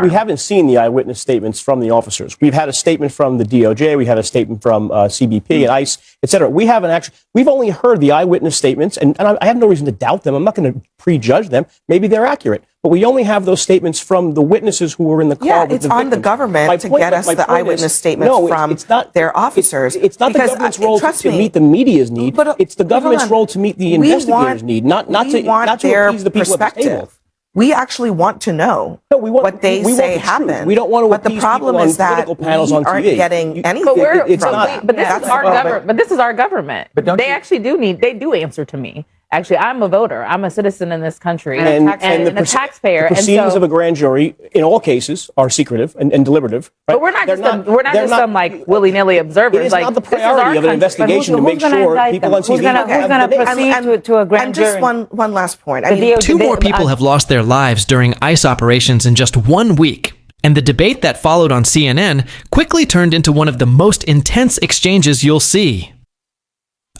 We haven't seen the eyewitness statements from the officers. We've had a statement from the DOJ. We had a statement from CBP and ICE, et cetera. We haven't actually, we've only heard the eyewitness statements, and I have no reason to doubt them. I'm not going to prejudge them. Maybe they're accurate. But we only have those statements from the witnesses who were in the car with the victim. Yeah, it's on the government to get us the eyewitness statements from their officers. It's not the government's role to meet the media's need. It's the government's role to meet the investigators' need, not to appease the people at the table. We actually want to know what they say happened. We don't want to appease people on political panels on TV. Aren't getting anything from but this is our government. But this is our government. But they actually do answer to me. Actually, I'm a voter. I'm a citizen in this country and a taxpayer. The proceedings of a grand jury, in all cases, are secretive and deliberative. Right? But we're not just some like willy-nilly observers. It is not the priority of an investigation to make sure people on TV. Who's going to proceed to a grand jury? And just one last point. Two more people have lost their lives during ICE operations in just 1 week. And the debate that followed on CNN quickly turned into one of the most intense exchanges you'll see.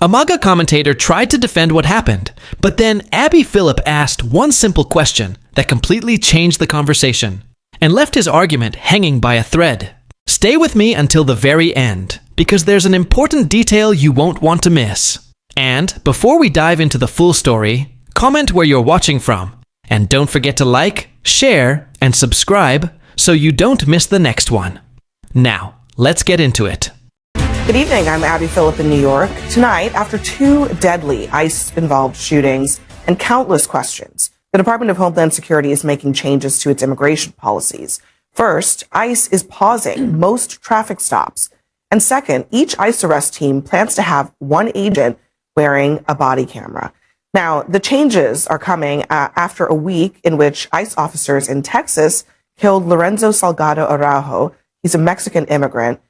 A MAGA commentator tried to defend what happened, but then Abby Phillip asked one simple question that completely changed the conversation and left his argument hanging by a thread. Stay with me until the very end, because there's an important detail you won't want to miss. And before we dive into the full story, comment where you're watching from, and don't forget to like, share, and subscribe so you don't miss the next one. Now, let's get into it. Good evening, I'm Abby Phillip in New York. Tonight, after 2 deadly ICE-involved shootings and countless questions, the Department of Homeland Security is making changes to its immigration policies. First, ICE is pausing most traffic stops. And second, each ICE arrest team plans to have one agent wearing a body camera. Now, the changes are coming after a week in which ICE officers in Texas killed Lorenzo Salgado Araujo. He's a Mexican immigrant.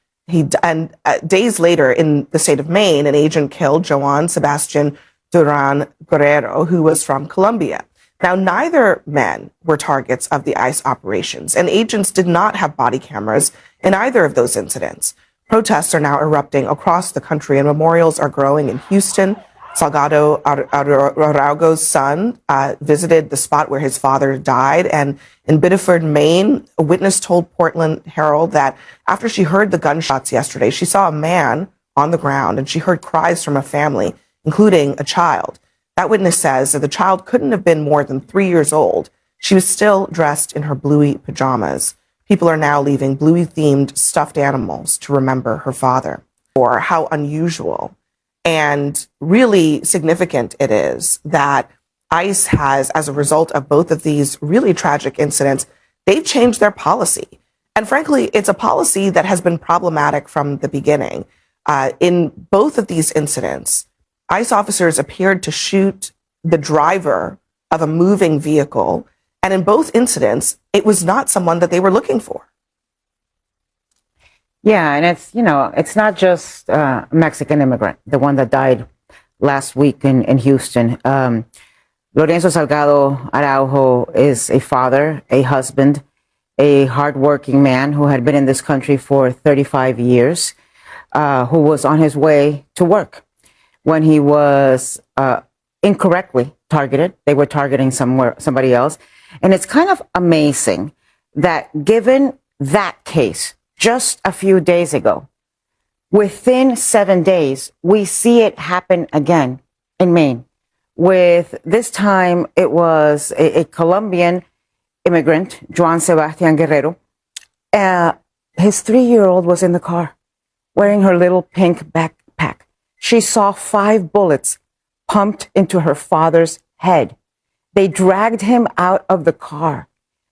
Days later, in the state of Maine, an agent killed Joan Sebastian Duran Guerrero, who was from Colombia. Now, neither men were targets of the ICE operations, and agents did not have body cameras in either of those incidents. Protests are now erupting across the country, and memorials are growing in Houston. Salgado Araujo's son visited the spot where his father died. And in Biddeford, Maine, a witness told Portland Herald that after she heard the gunshots yesterday, she saw a man on the ground and she heard cries from a family, including a child. That witness says that the child couldn't have been more than 3 years old. She was still dressed in her bluey pajamas. People are now leaving bluey-themed stuffed animals to remember her father. Or how unusual and really significant it is that ICE has, as a result of both of these really tragic incidents, they've changed their policy. And frankly, it's a policy that has been problematic from the beginning. In both of these incidents, ICE officers appeared to shoot the driver of a moving vehicle. And in both incidents, it was not someone that they were looking for. Yeah, and it's not just a Mexican immigrant, the one that died last week in Houston. Lorenzo Salgado Araujo is a father, a husband, a hardworking man who had been in this country for 35 years, who was on his way to work when he was incorrectly targeted. They were targeting somebody else. And it's kind of amazing that given that case, just a few days ago, within 7 days, we see it happen again in Maine. With this time, it was a Colombian immigrant, Joan Sebastian Guerrero. His 3-year-old was in the car wearing her little pink backpack. She saw 5 bullets pumped into her father's head. They dragged him out of the car.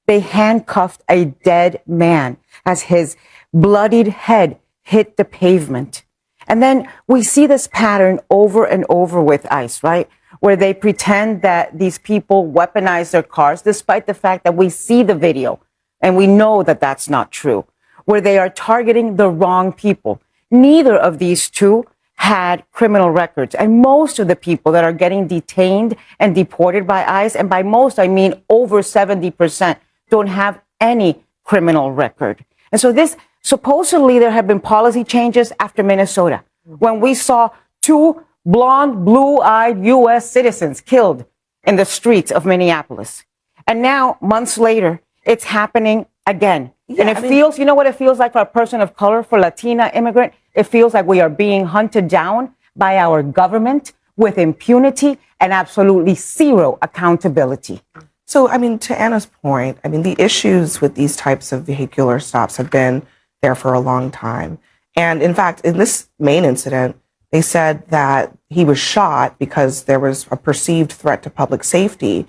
They handcuffed a dead man as his bloodied head hit the pavement. And then we see this pattern over and over with ICE, right? Where they pretend that these people weaponize their cars, despite the fact that we see the video and we know that that's not true, where they are targeting the wrong people. Neither of these two had criminal records. And most of the people that are getting detained and deported by ICE, and by most, I mean over 70%, don't have any criminal record. And so supposedly there have been policy changes after Minnesota, when we saw 2 blonde, blue-eyed U.S. citizens killed in the streets of Minneapolis. And now, months later, it's happening again. And it feels, you know what it feels like for a person of color, for Latina immigrant? It feels like we are being hunted down by our government with impunity and absolutely zero accountability. So, I mean, to Anna's point, I mean, the issues with these types of vehicular stops have been there for a long time. And in fact, in this main incident, they said that he was shot because there was a perceived threat to public safety.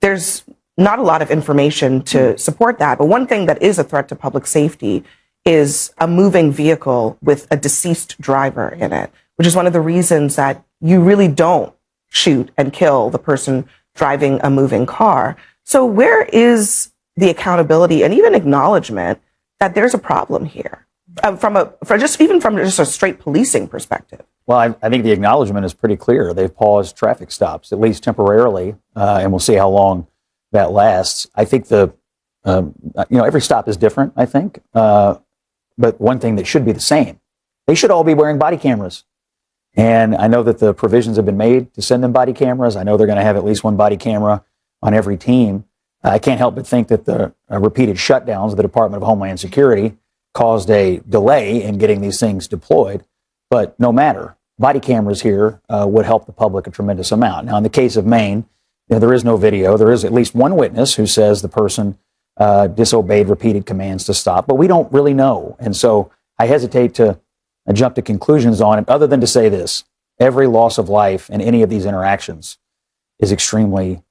There's not a lot of information to support that. But one thing that is a threat to public safety is a moving vehicle with a deceased driver in it, which is one of the reasons that you really don't shoot and kill the person driving a moving car. So where is the accountability and even acknowledgement that there's a problem here from just a straight policing perspective? Well, I think the acknowledgement is pretty clear. They've paused traffic stops, at least temporarily, and we'll see how long that lasts. I think every stop is different, I think. But one thing that should be the same, they should all be wearing body cameras. And I know that the provisions have been made to send them body cameras. I know they're going to have at least one body camera on every team. I can't help but think that the repeated shutdowns of the Department of Homeland Security caused a delay in getting these things deployed. But no matter, body cameras here would help the public a tremendous amount. Now, in the case of Maine, there is no video. There is at least one witness who says the person disobeyed repeated commands to stop, but we don't really know. And so I hesitate to jump to conclusions on it, other than to say this: every loss of life in any of these interactions is extremely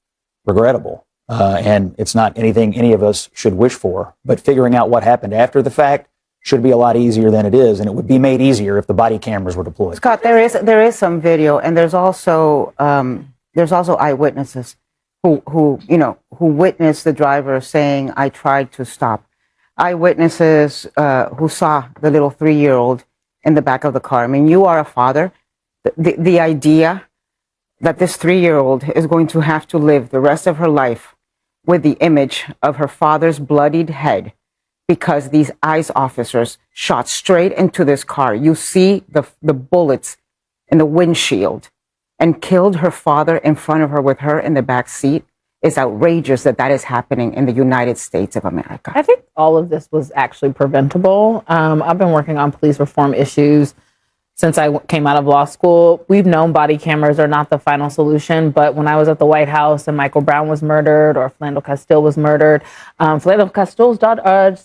regrettable. And it's not anything any of us should wish for. But figuring out what happened after the fact should be a lot easier than it is. And it would be made easier if the body cameras were deployed. Scott, there is some video, and there's also eyewitnesses who witnessed the driver saying, "I tried to stop." Eyewitnesses who saw the little 3-year-old in the back of the car. I mean, you are a father. The idea that this 3-year-old is going to have to live the rest of her life with the image of her father's bloodied head because these ICE officers shot straight into this car. You see the bullets in the windshield and killed her father in front of her with her in the back seat. Is outrageous that is happening in the United States of America. I think all of this was actually preventable. I've been working on police reform issues since I came out of law school. We've known body cameras are not the final solution, but when I was at the White House and Michael Brown was murdered or Philando Castile was murdered, Philando Castile's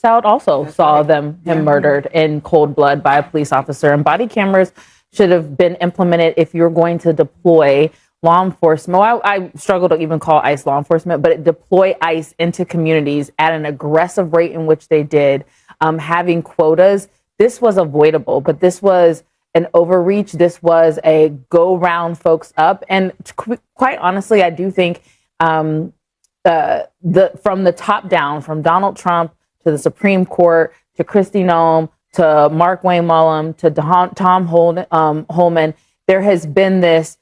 child also saw him murdered in cold blood by a police officer. And body cameras should have been implemented if you're going to deploy law enforcement. I struggle to even call ICE law enforcement, but deploy ICE into communities at an aggressive rate in which they did, having quotas. This was avoidable, but this was an overreach. This was a go round folks up. And quite honestly, I do think from the top down, from Donald Trump to the Supreme Court to Kristi Noem to Mark Wayne Mullum to Tom Holman, there has been this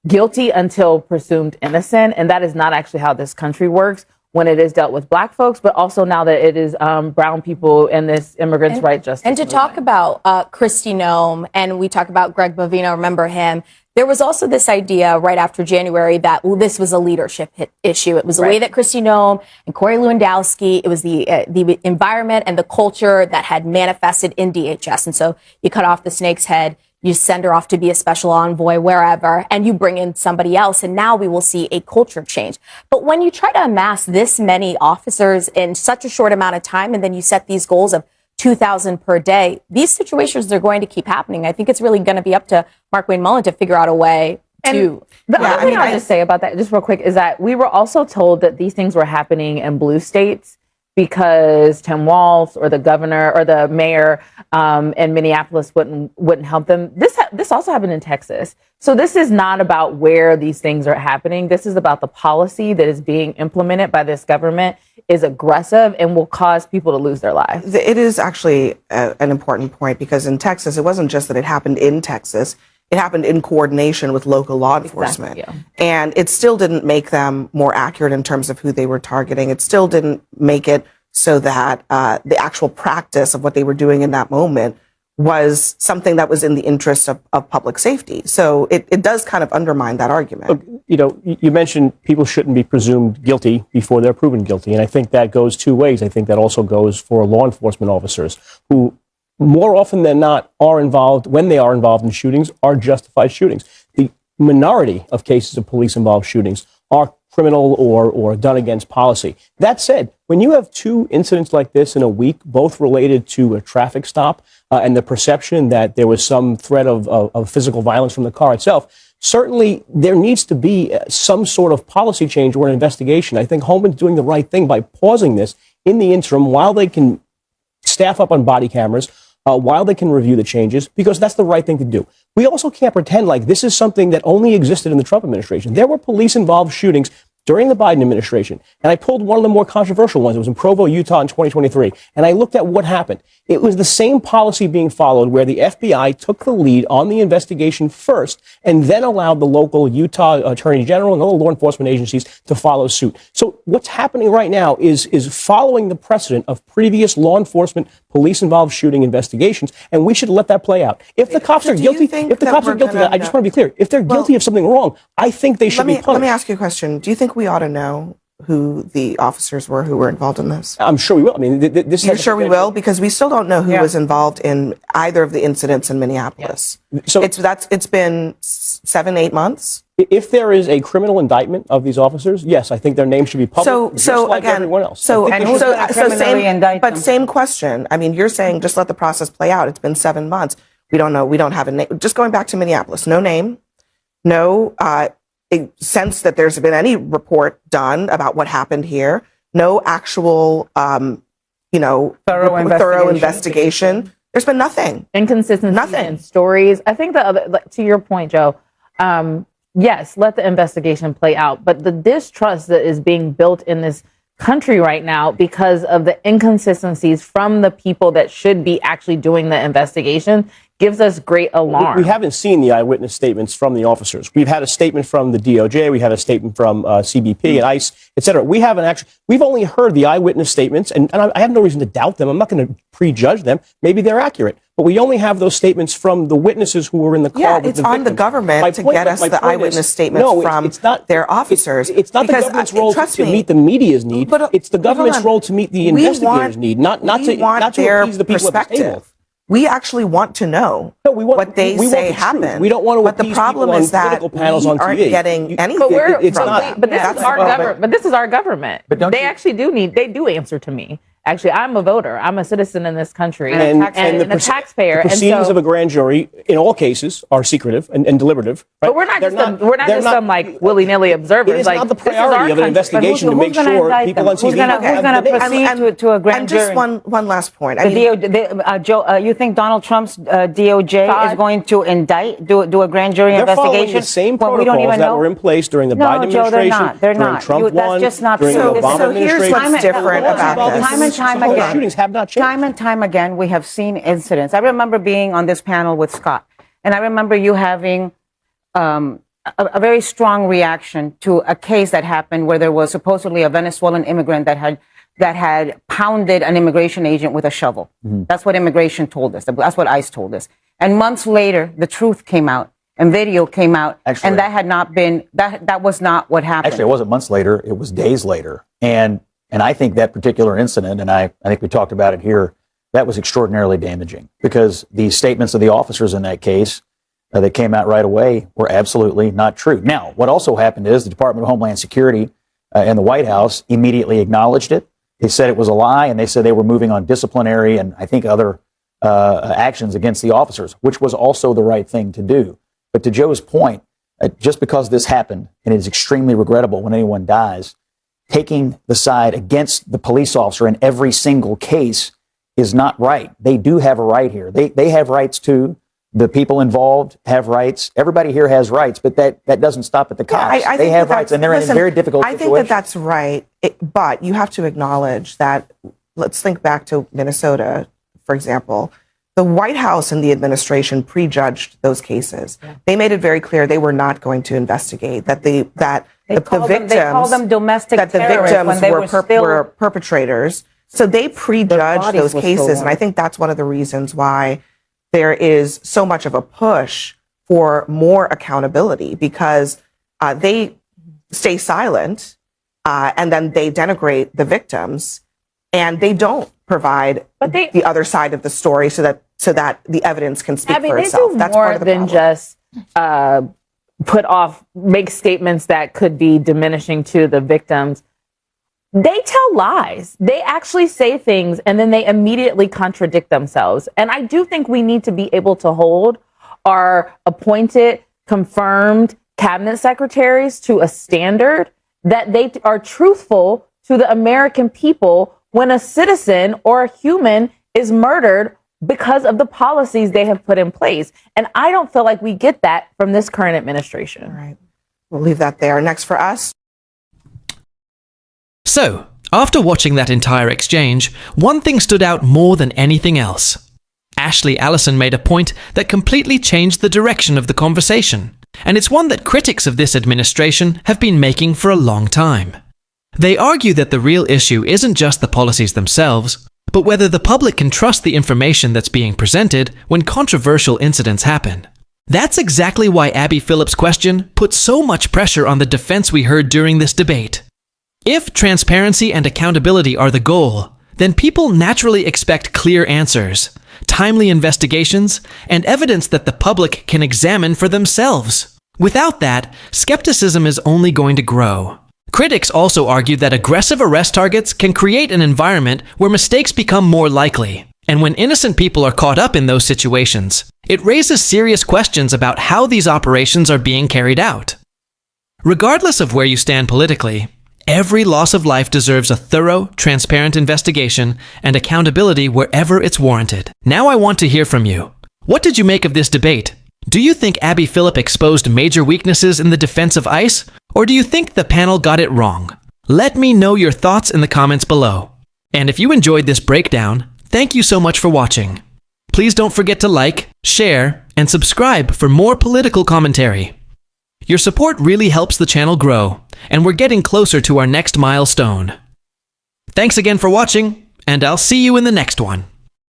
guilty until presumed innocent. And that is not actually how this country works when it is dealt with black folks, but also now that it is brown people and this immigrants' right justice. And to talk about Kristi Noem, and we talk about Greg Bovino, remember him, there was also this idea right after January that this was a leadership issue. It was the way that Kristi Noem and Corey Lewandowski, it was the environment and the culture that had manifested in DHS. And so you cut off the snake's head, you send her off to be a special envoy wherever, and you bring in somebody else, and now we will see a culture change. But when you try to amass this many officers in such a short amount of time, and then you set these goals of 2,000 per day, these situations are going to keep happening. I think it's really going to be up to Mark Wayne Mullum to figure out a way to... The other thing I'll just say about that, just real quick, is that we were also told that these things were happening in blue states because Tim Walz or the governor or the mayor in Minneapolis wouldn't help them. This also happened in Texas. So this is not about where these things are happening. This is about the policy that is being implemented by this government is aggressive and will cause people to lose their lives. It is actually an important point because in Texas, it wasn't just that it happened in Texas. It happened in coordination with local law enforcement. Exactly, yeah. And it still didn't make them more accurate in terms of who they were targeting. It still didn't make it so that the actual practice of what they were doing in that moment was something that was in the interest of public safety. So it does kind of undermine that argument. Look, you mentioned people shouldn't be presumed guilty before they're proven guilty. And I think that goes two ways. I think that also goes for law enforcement officers who more often than not are involved, when they are involved in shootings, are justified shootings. The minority of cases of police-involved shootings are criminal or done against policy. That said, when you have two incidents like this in a week, both related to a traffic stop and the perception that there was some threat of physical violence from the car itself, certainly there needs to be some sort of policy change or an investigation. I think Homeland's doing the right thing by pausing this in the interim while they can staff up on body cameras, while they can review the changes, because that's the right thing to do. We also can't pretend like this is something that only existed in the Trump administration. There were police-involved shootings during the Biden administration, and I pulled one of the more controversial ones. It was in Provo, Utah in 2023, and I looked at what happened. It was the same policy being followed where the FBI took the lead on the investigation first and then allowed the local Utah Attorney General and other law enforcement agencies to follow suit. So what's happening right now is following the precedent of previous law enforcement police-involved shooting investigations, and we should let that play out. If the cops are guilty, I just want to be clear, if they're guilty of something wrong, I think they should be punished. Let me ask you a question. Do you think we ought to know who the officers were who were involved in this? I'm sure we will. I mean, You're sure we will? Because we still don't know who was involved in either of the incidents in Minneapolis. Yeah. So it's been 7-8 months. If there is a criminal indictment of these officers, yes, I think their name should be public, just like everyone else. Same question. I mean, you're saying just let the process play out. It's been 7 months. We don't know. We don't have a name. Just going back to Minneapolis, no name, no sense that there's been any report done about what happened here. No actual, thorough investigation. There's been nothing. Inconsistencies in stories. I think to your point, Joe, yes, let the investigation play out. But the distrust that is being built in this country right now because of the inconsistencies from the people that should be actually doing the investigation gives us great alarm. We haven't seen the eyewitness statements from the officers. We've had a statement from the DOJ. We had a statement from CBP and ICE, et cetera. We've only heard the eyewitness statements, and I have no reason to doubt them. I'm not going to prejudge them. Maybe they're accurate. But we only have those statements from the witnesses who were in the car with the victims. Yeah, it's on the government to get us the eyewitness statements from their officers. It's not the government's role to meet the media's need. It's the government's role to meet the investigators' need, not to appease the people at the table. We actually want to know what they say happened. We don't want to appease people on political panels on TV. Aren't getting anything. But this is our government. They actually do answer to me. Actually, I'm a voter. I'm a citizen in this country and a taxpayer. The proceedings of a grand jury, in all cases, are secretive and deliberative. Right? But we're not just some willy-nilly observers. It is not the priority of an investigation to make sure people on TV who's going to proceed to a grand jury? And just one last point. Joe, you think Donald Trump's DOJ is going to do a grand jury investigation? They're following the same protocols that were in place during the Biden administration, during Trump 1, during the Obama administration. So here's what's different about this. Shootings have not changed. Time and time again, we have seen incidents. I remember being on this panel with Scott, and I remember you having a very strong reaction to a case that happened where there was supposedly a Venezuelan immigrant that had pounded an immigration agent with a shovel. Mm-hmm. That's what immigration told us. That's what ICE told us. And months later, the truth came out and video came out, and that was not what happened. Actually, it wasn't months later. It was days later. And I think that particular incident, and I think we talked about it here, that was extraordinarily damaging because the statements of the officers in that case that came out right away were absolutely not true. Now, what also happened is the Department of Homeland Security and the White House immediately acknowledged it. They said it was a lie, and they said they were moving on disciplinary and I think other actions against the officers, which was also the right thing to do. But to Joe's point, just because this happened, and it is extremely regrettable when anyone dies, taking the side against the police officer in every single case is not right. They do have a right here. They have rights too. The people involved have rights. Everybody here has rights, but that doesn't stop at the cops. They have rights, and they're in a very difficult situation. I think that's right, but you have to acknowledge that, let's think back to Minnesota, for example. The White House and the administration prejudged those cases. Yeah. They made it very clear they were not going to investigate, that the victims were perpetrators. So they prejudged those cases, and I think that's one of the reasons why there is so much of a push for more accountability because they stay silent and then they denigrate the victims and they don't provide the other side of the story so that the evidence can speak for itself. They do more than just make statements that could be diminishing to the victims. They tell lies. They actually say things and then they immediately contradict themselves. And I do think we need to be able to hold our appointed, confirmed cabinet secretaries to a standard that they are truthful to the American people when a citizen or a human is murdered because of the policies they have put in place. And I don't feel like we get that from this current administration. All right. We'll leave that there. Next for us. So, after watching that entire exchange, one thing stood out more than anything else. Ashley Allison made a point that completely changed the direction of the conversation, and it's one that critics of this administration have been making for a long time. They argue that the real issue isn't just the policies themselves, but whether the public can trust the information that's being presented when controversial incidents happen. That's exactly why Abby Phillip's question put so much pressure on the defense we heard during this debate. If transparency and accountability are the goal, then people naturally expect clear answers, timely investigations, and evidence that the public can examine for themselves. Without that, skepticism is only going to grow. Critics also argue that aggressive arrest targets can create an environment where mistakes become more likely, and when innocent people are caught up in those situations, it raises serious questions about how these operations are being carried out. Regardless of where you stand politically, every loss of life deserves a thorough, transparent investigation and accountability wherever it's warranted. Now I want to hear from you. What did you make of this debate? Do you think Abby Phillip exposed major weaknesses in the defense of ICE, or do you think the panel got it wrong? Let me know your thoughts in the comments below. And if you enjoyed this breakdown, thank you so much for watching. Please don't forget to like, share, and subscribe for more political commentary. Your support really helps the channel grow, and we're getting closer to our next milestone. Thanks again for watching, and I'll see you in the next one.